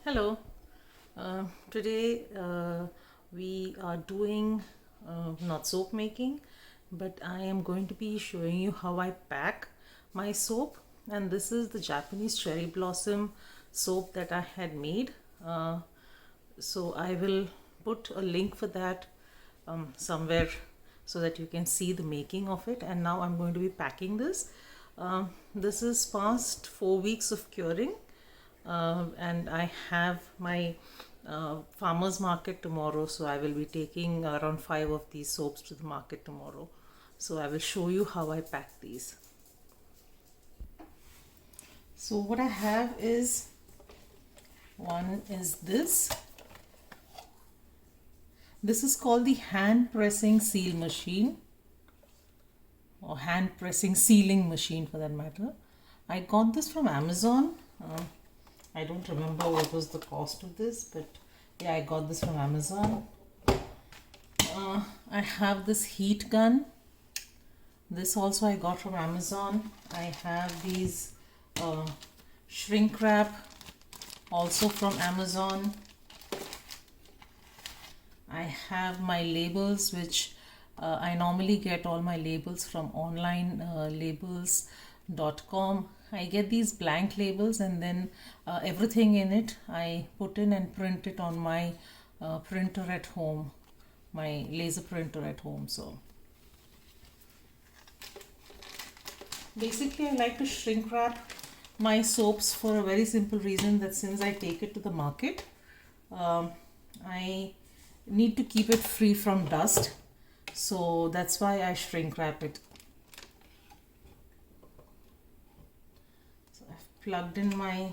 Hello. Today we are doing not soap making, but I am going to be showing you how I pack my soap. And this is the Japanese cherry blossom soap that I had made. So I will put a link for that somewhere so that you can see the making of it. And now I'm going to be packing this. This is past 4 weeks of curing, and I have my farmers market tomorrow, so I will be taking around 5 of these soaps to the market tomorrow. So I will show you how I pack these. So what I have is, one is this. This is called the hand pressing seal machine, or hand pressing sealing machine for that matter. I got this from Amazon. I don't remember what was the cost of this, but yeah, I got this from Amazon. I have this heat gun. This also I got from Amazon. I have these shrink wrap, also from Amazon. I have my labels, which I normally get all my labels from online labels.com. I get these blank labels, and then everything in it I put in and print it on my printer at home, my laser printer at home. So basically I like to shrink wrap my soaps for a very simple reason, that since I take it to the market, I need to keep it free from dust. So that's why I shrink wrap it. So I've plugged in my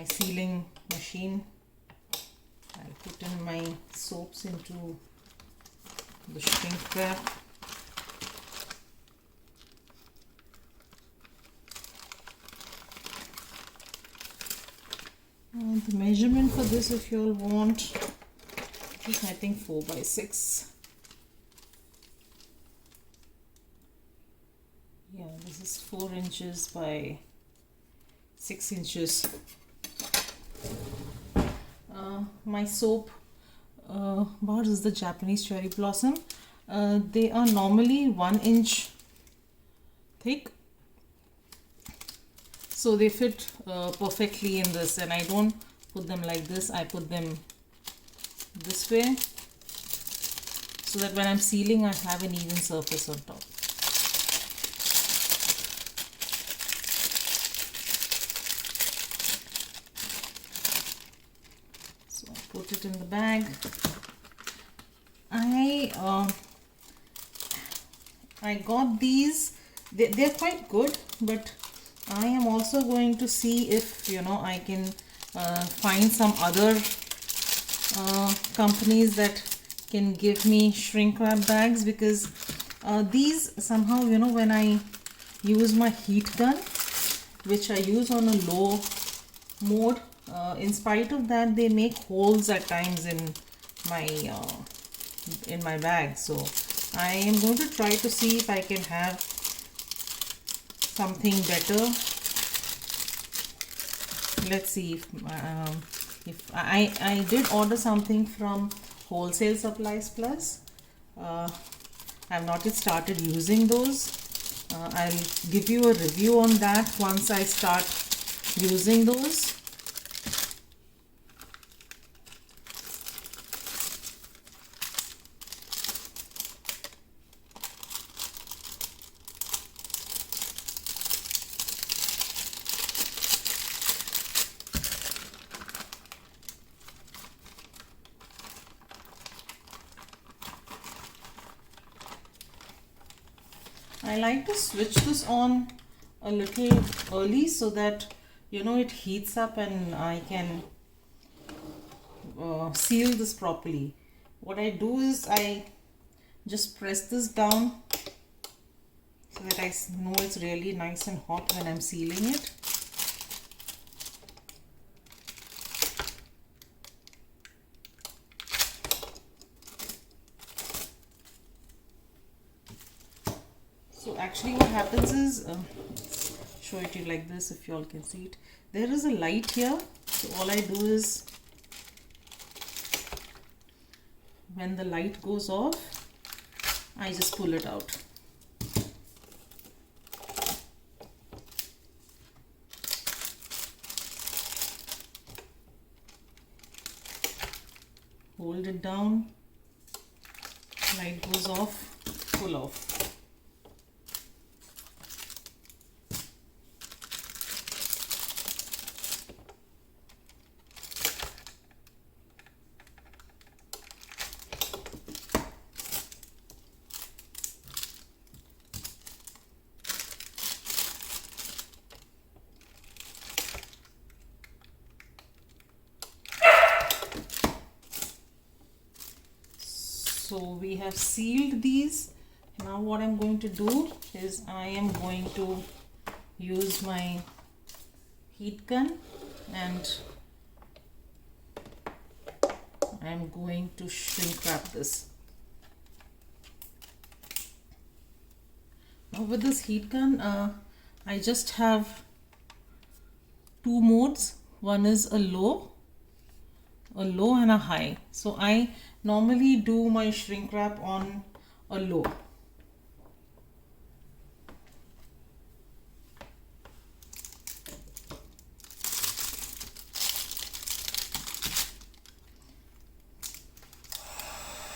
sealing machine. I'll put in my soaps into the shrink wrap. And the measurement for this, if you all want, I think 4x6. Yeah, this is 4 inches by 6 inches. My soap bars is the Japanese cherry blossom. They are normally 1 inch thick, so they fit perfectly in this, and I don't put them like this, I put them this way, so that when I'm sealing I have an even surface on top. So I put it in the bag. I got these. They're quite good, but I am also going to see if I can find some other companies that can give me shrink wrap bags, because these somehow, when I use my heat gun, which I use on a low mode, in spite of that they make holes at times in my bag. So I am going to try to see if I can have something better. Let's see if I did order something from Wholesale Supplies Plus. I've not yet started using those. I'll give you a review on that once I start using those. I like to switch this on a little early so that it heats up and I can seal this properly. What I do is I just press this down so that I know it's really nice and hot when I'm sealing it. So actually what happens is show it to you like this if you all can see it. There is a light here, so all I do is when the light goes off, I just pull it out. Hold it down, light goes off, pull off. So we have sealed these. Now what I'm going to do is I am going to use my heat gun and I'm going to shrink wrap this. Now with this heat gun, I just have two modes. One is a low and a high. So I normally do my shrink wrap on a low.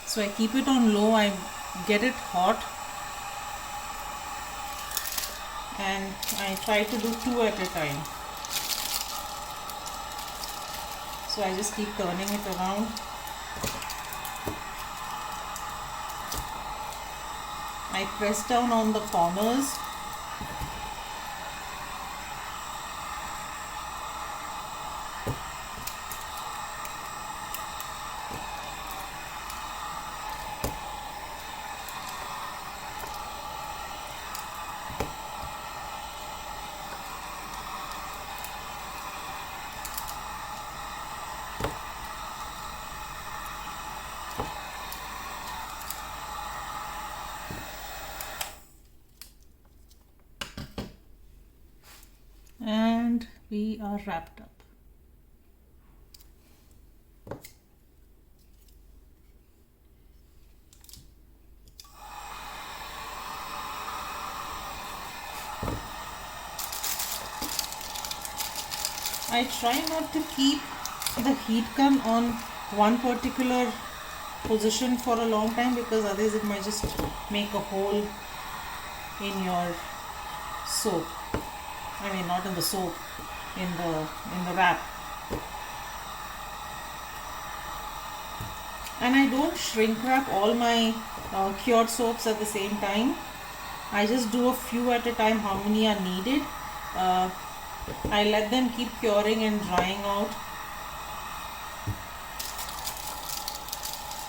So I keep it on low, I get it hot, and I try to do two at a time. So I just keep turning it around. I press down on the corners. And we are wrapped up. I try not to keep the heat gun on one particular position for a long time because otherwise it might just make a hole in your soap. I mean, not in the soap, in the wrap. And I don't shrink wrap all my cured soaps at the same time. I just do a few at a time, how many are needed. I let them keep curing and drying out.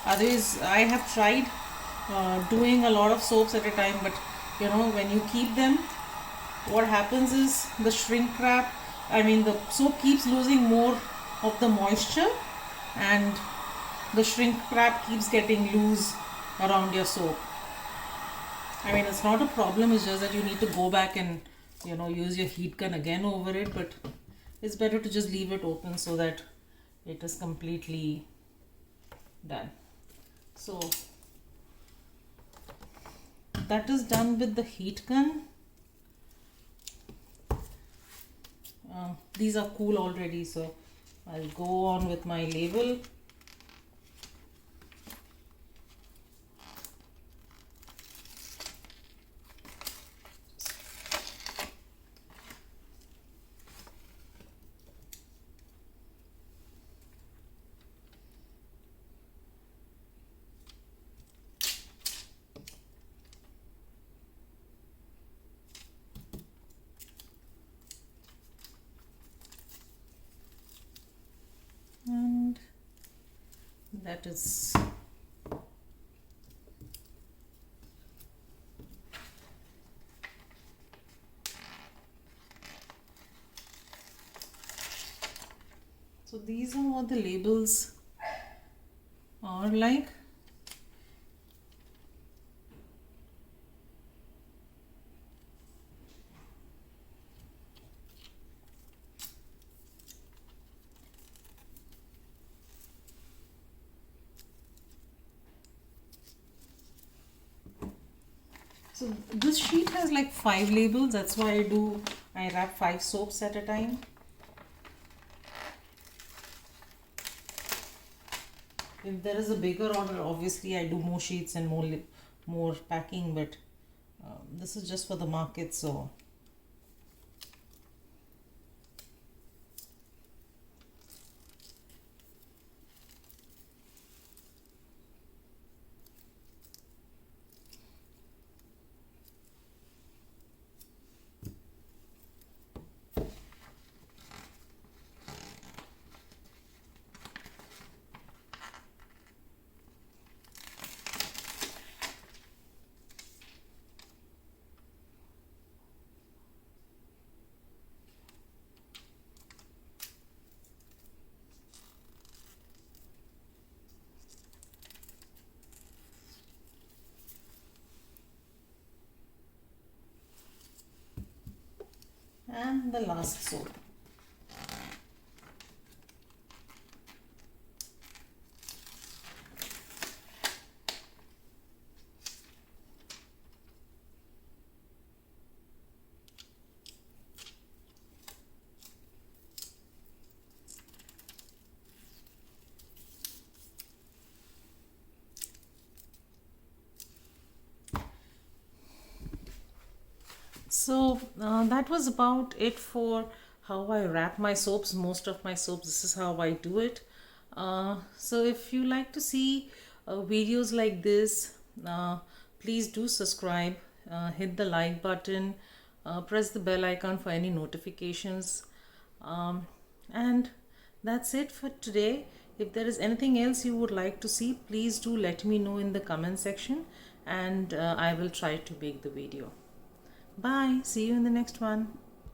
Otherwise, I have tried doing a lot of soaps at a time, but you know, when you keep them, what happens is the shrink wrap, I mean the soap keeps losing more of the moisture and the shrink wrap keeps getting loose around your soap. I mean, it's not a problem, it's just that you need to go back and, you know, use your heat gun again over it, but it's better to just leave it open so that it is completely done. So that is done with the heat gun. These are cool already, so I'll go on with my label. And that is so these are what the labels are like. So this sheet has like 5 labels. That's why I wrap 5 soaps at a time. If there is a bigger order, obviously I do more sheets and more packing, but this is just for the market, so and the last soap. So that was about it for how I wrap my soaps. Most of my soaps, this is how I do it. So if you like to see videos like this, please do subscribe, hit the like button, press the bell icon for any notifications. And that's it for today. If there is anything else you would like to see, please do let me know in the comment section, and I will try to make the video. Bye. See you in the next one.